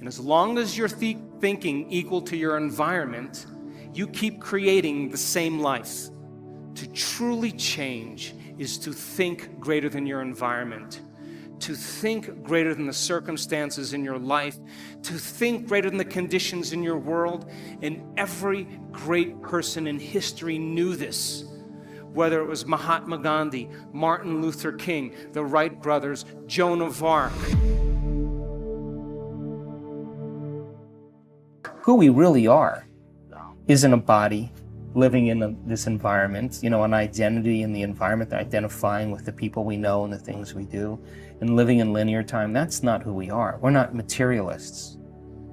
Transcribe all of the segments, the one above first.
And as long as you're thinking equal to your environment, you keep creating the same life. To truly change is to think greater than your environment, to think greater than the circumstances in your life, to think greater than the conditions in your world. And every great person in history knew this, whether it was Mahatma Gandhi, Martin Luther King, the Wright brothers, Joan of Arc. Who we really are isn't a body living in this environment, an identity in the environment, identifying with the people we know and the things we do, and living in linear time. That's not who we are. We're not materialists.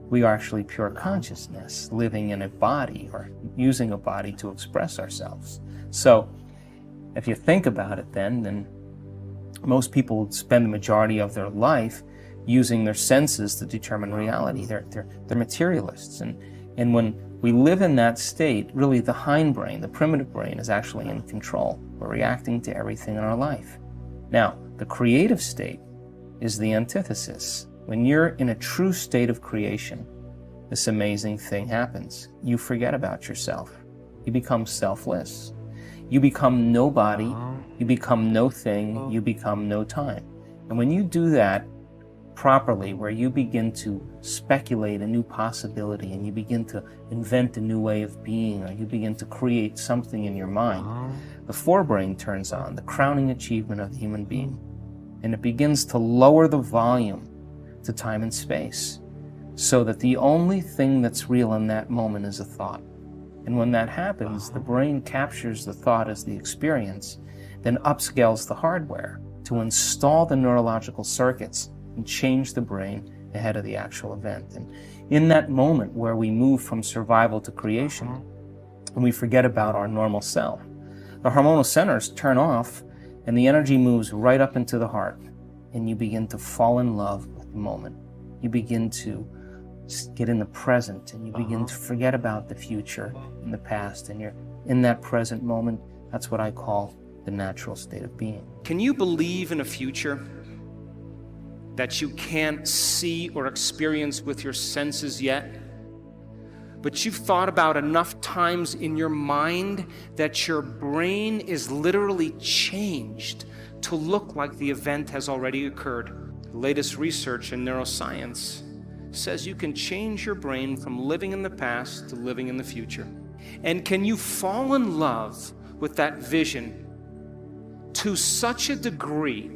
We are actually pure consciousness, living in a body or using a body to express ourselves. So if you think about it then most people spend the majority of their life using their senses to determine reality. They're materialists. And when we live in that state, really the hindbrain, the primitive brain, is actually in control. We're reacting to everything in our life. Now, the creative state is the antithesis. When you're in a true state of creation, this amazing thing happens. You forget about yourself. You become selfless. You become nobody. You become no thing. You become no time. And when you do that properly, where you begin to speculate a new possibility and you begin to invent a new way of being, or you begin to create something in your mind, the forebrain turns on, the crowning achievement of the human being, and it begins to lower the volume to time and space, so that the only thing that's real in that moment is a thought. And when that happens, the brain captures the thought as the experience, then upscales the hardware to install the neurological circuits and change the brain ahead of the actual event. And in that moment where we move from survival to creation, and we forget about our normal self, the hormonal centers turn off and the energy moves right up into the heart, and you begin to fall in love with the moment. You begin to get in the present, and you begin to forget about the future and the past, and you're in that present moment. That's what I call the natural state of being. Can you believe in a future that you can't see or experience with your senses yet, but you've thought about enough times in your mind that your brain is literally changed to look like the event has already occurred? The latest research in neuroscience says you can change your brain from living in the past to living in the future. And can you fall in love with that vision to such a degree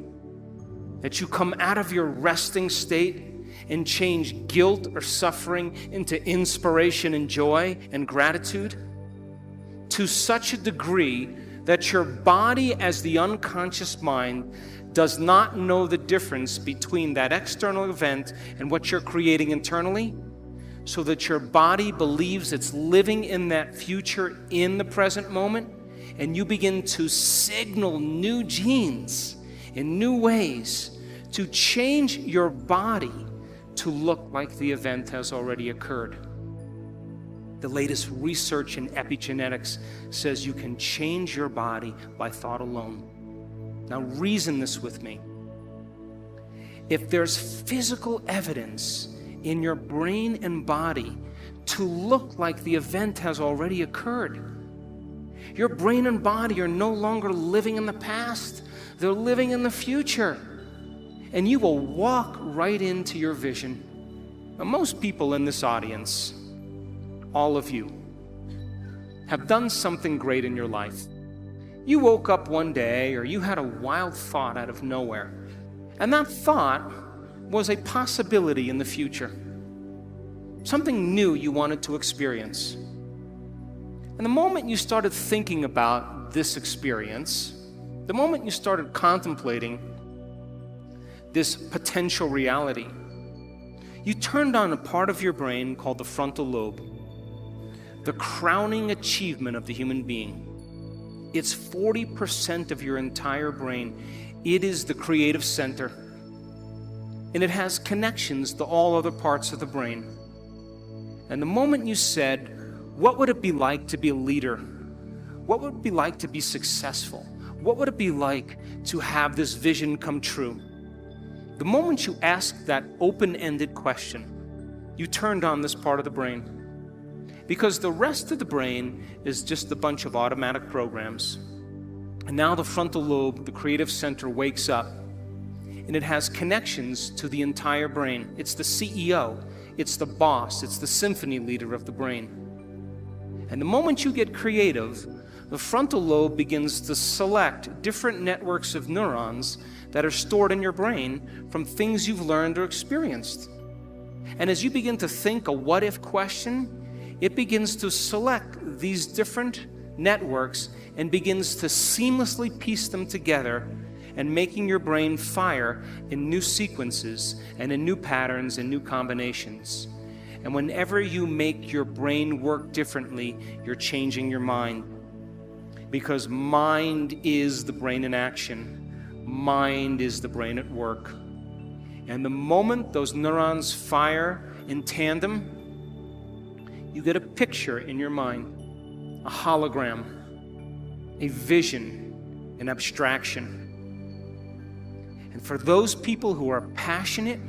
that you come out of your resting state and change guilt or suffering into inspiration and joy and gratitude? To such a degree that your body, as the unconscious mind, does not know the difference between that external event and what you're creating internally, so that your body believes it's living in that future in the present moment, and you begin to signal new genes in new ways to change your body to look like the event has already occurred. The latest research in epigenetics says you can change your body by thought alone. Now reason this with me. If there's physical evidence in your brain and body to look like the event has already occurred, your brain and body are no longer living in the past, they're living in the future. And you will walk right into your vision. Now, most people in this audience, all of you, have done something great in your life. You woke up one day, or you had a wild thought out of nowhere, and that thought was a possibility in the future. Something new you wanted to experience. And the moment you started thinking about this experience, the moment you started contemplating this potential reality, you turned on a part of your brain called the frontal lobe, the crowning achievement of the human being. It's 40% of your entire brain. It is the creative center, and it has connections to all other parts of the brain. And the moment you said, what would it be like to be a leader? What would it be like to be successful? What would it be like to have this vision come true? The moment you ask that open-ended question, you turned on this part of the brain. Because the rest of the brain is just a bunch of automatic programs. And now the frontal lobe, the creative center, wakes up, and it has connections to the entire brain. It's the CEO, it's the boss, it's the symphony leader of the brain. And the moment you get creative, the frontal lobe begins to select different networks of neurons that are stored in your brain from things you've learned or experienced. And as you begin to think a what-if question, it begins to select these different networks and begins to seamlessly piece them together and making your brain fire in new sequences and in new patterns and new combinations. And whenever you make your brain work differently, you're changing your mind. Because mind is the brain in action. Mind is the brain at work. And the moment those neurons fire in tandem, you get a picture in your mind, a hologram, a vision, an abstraction. And for those people who are passionate,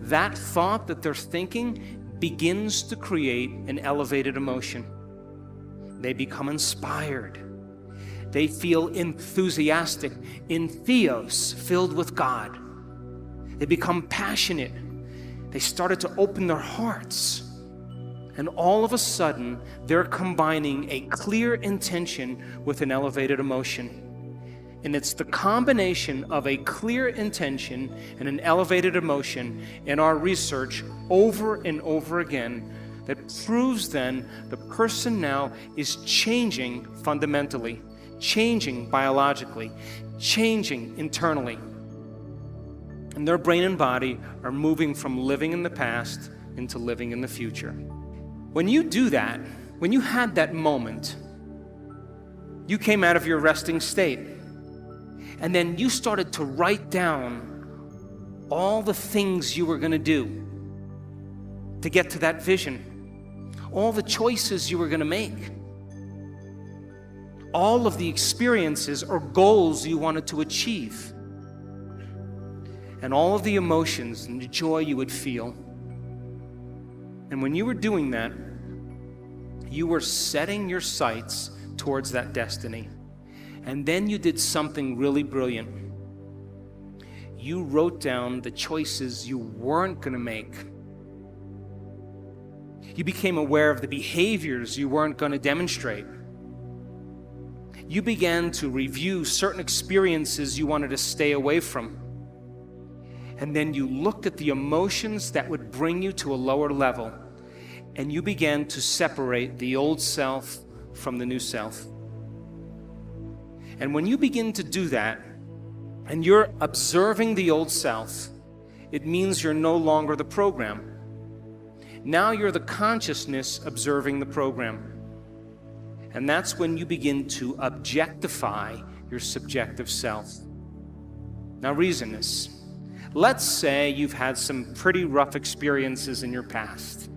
that thought that they're thinking begins to create an elevated emotion. They become inspired. They feel enthusiastic, entheos, filled with God. They become passionate. They started to open their hearts. And all of a sudden, they're combining a clear intention with an elevated emotion. And it's the combination of a clear intention and an elevated emotion in our research over and over again that proves then the person now is changing fundamentally, changing biologically, changing internally. And their brain and body are moving from living in the past into living in the future. When you do that, when you had that moment, you came out of your resting state. And then you started to write down all the things you were going to do to get to that vision, all the choices you were going to make, all of the experiences or goals you wanted to achieve, and all of the emotions and the joy you would feel. And when you were doing that, you were setting your sights towards that destiny. And then you did something really brilliant. You wrote down the choices you weren't going to make. You became aware of the behaviors you weren't going to demonstrate. You began to review certain experiences you wanted to stay away from. And then you looked at the emotions that would bring you to a lower level. And you began to separate the old self from the new self. And when you begin to do that, and you're observing the old self, it means you're no longer the program. Now you're the consciousness observing the program. And that's when you begin to objectify your subjective self. Now reason this. Let's say you've had some pretty rough experiences in your past.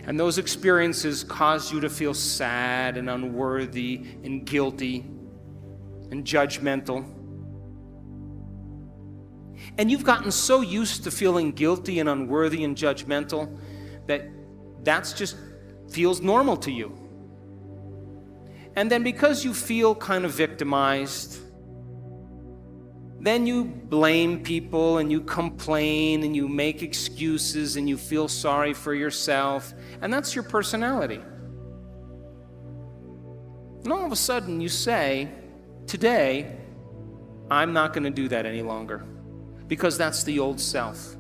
And those experiences caused you to feel sad and unworthy and guilty and judgmental. And you've gotten so used to feeling guilty and unworthy and judgmental that that's just feels normal to you. And then because you feel kind of victimized, then you blame people and you complain and you make excuses and you feel sorry for yourself, and that's your personality. And all of a sudden you say, today, I'm not going to do that any longer, because that's the old self.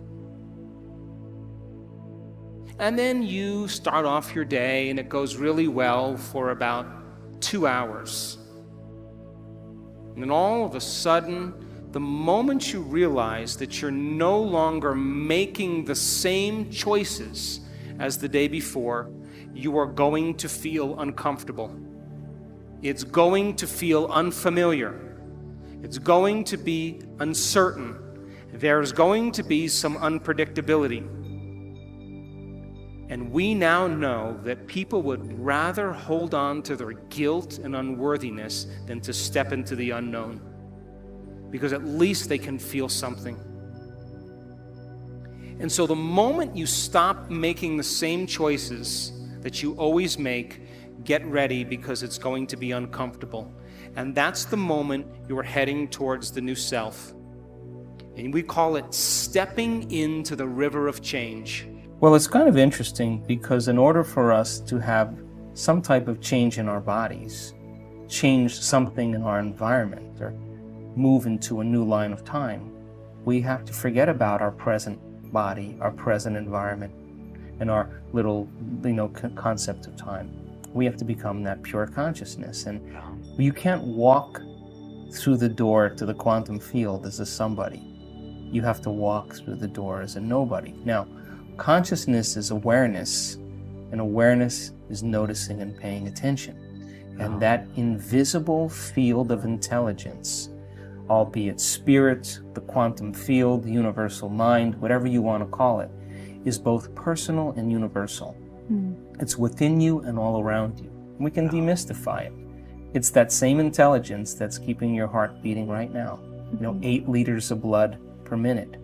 And then you start off your day and it goes really well for about 2 hours. And then all of a sudden, the moment you realize that you're no longer making the same choices as the day before, you are going to feel uncomfortable. It's going to feel unfamiliar. It's going to be uncertain. There's going to be some unpredictability. And we now know that people would rather hold on to their guilt and unworthiness than to step into the unknown, because at least they can feel something. And so the moment you stop making the same choices that you always make, get ready, because it's going to be uncomfortable. And that's the moment you're heading towards the new self. And we call it stepping into the river of change. Well, it's kind of interesting because in order for us to have some type of change in our bodies, change something in our environment, or move into a new line of time, we have to forget about our present body, our present environment, and our little, concept of time. We have to become that pure consciousness. And you can't walk through the door to the quantum field as a somebody. You have to walk through the door as a nobody. Now, consciousness is awareness, and awareness is noticing and paying attention. And that invisible field of intelligence, albeit spirit, the quantum field, the universal mind, whatever you want to call it, is both personal and universal. It's within you and all around you. We can demystify it. It's that same intelligence that's keeping your heart beating right now. 8 liters of blood per minute.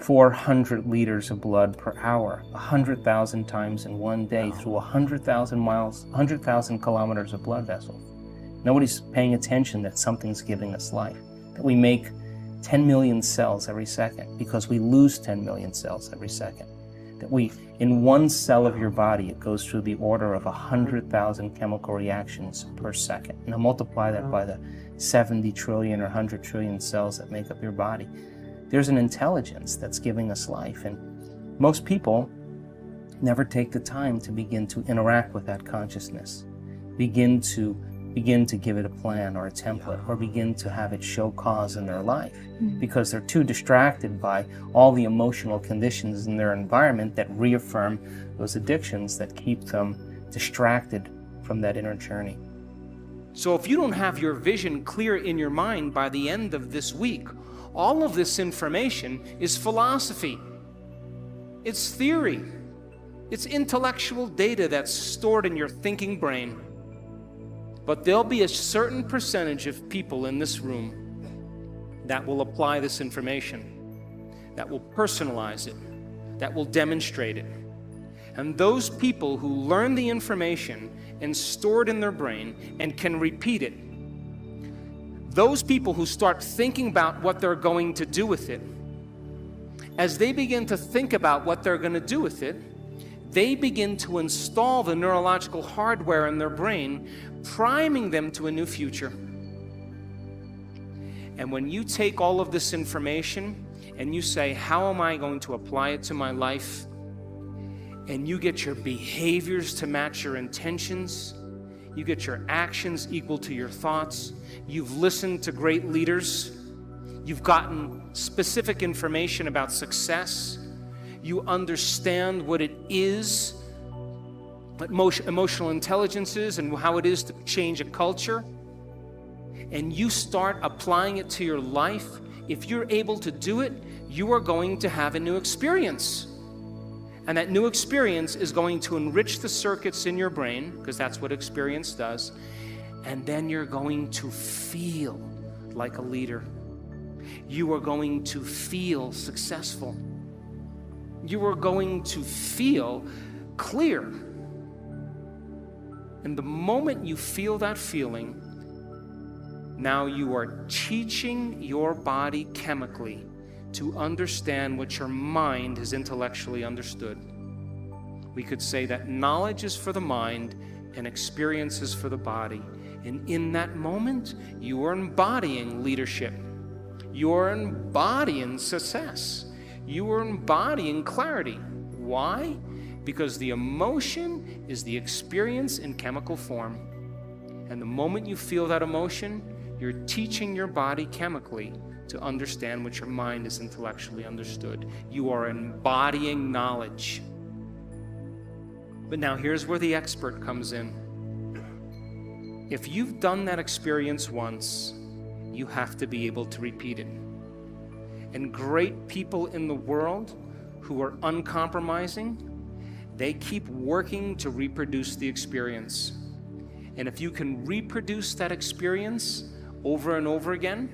400 liters of blood per hour, 100,000 times in one day through 100,000 miles, 100,000 kilometers of blood vessels. Nobody's paying attention that something's giving us life, that we make 10 million cells every second because we lose 10 million cells every second. That in one cell of your body, it goes through the order of 100,000 chemical reactions per second. Now multiply that by the 70 trillion or 100 trillion cells that make up your body. There's an intelligence that's giving us life. And most people never take the time to begin to interact with that consciousness, begin to give it a plan or a template, or begin to have it show cause in their life, because they're too distracted by all the emotional conditions in their environment that reaffirm those addictions that keep them distracted from that inner journey. So if you don't have your vision clear in your mind by the end of this week, all of this information is philosophy. It's theory. It's intellectual data that's stored in your thinking brain. But there'll be a certain percentage of people in this room that will apply this information, that will personalize it, that will demonstrate it. And those people who learn the information and store it in their brain and can repeat it, those people who start thinking about what they're going to do with it, as they begin to think about what they're going to do with it, they begin to install the neurological hardware in their brain, priming them to a new future. And when you take all of this information and you say, how am I going to apply it to my life? And you get your behaviors to match your intentions, you get your actions equal to your thoughts, you've listened to great leaders, you've gotten specific information about success, you understand what it is, what emotional intelligence is, and how it is to change a culture, and you start applying it to your life, if you're able to do it, you are going to have a new experience. And that new experience is going to enrich the circuits in your brain, because that's what experience does. And then you're going to feel like a leader. You are going to feel successful. You are going to feel clear. And the moment you feel that feeling, now you are teaching your body chemically to understand what your mind has intellectually understood. We could say that knowledge is for the mind and experience is for the body. And in that moment, you are embodying leadership. You are embodying success. You are embodying clarity. Why? Because the emotion is the experience in chemical form. And the moment you feel that emotion, you're teaching your body chemically to understand what your mind is intellectually understood. You are embodying knowledge. But now here's where the expert comes in. If you've done that experience once, you have to be able to repeat it. And great people in the world who are uncompromising, they keep working to reproduce the experience. And if you can reproduce that experience over and over again,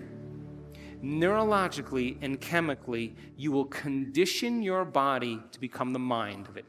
neurologically and chemically, you will condition your body to become the mind of it.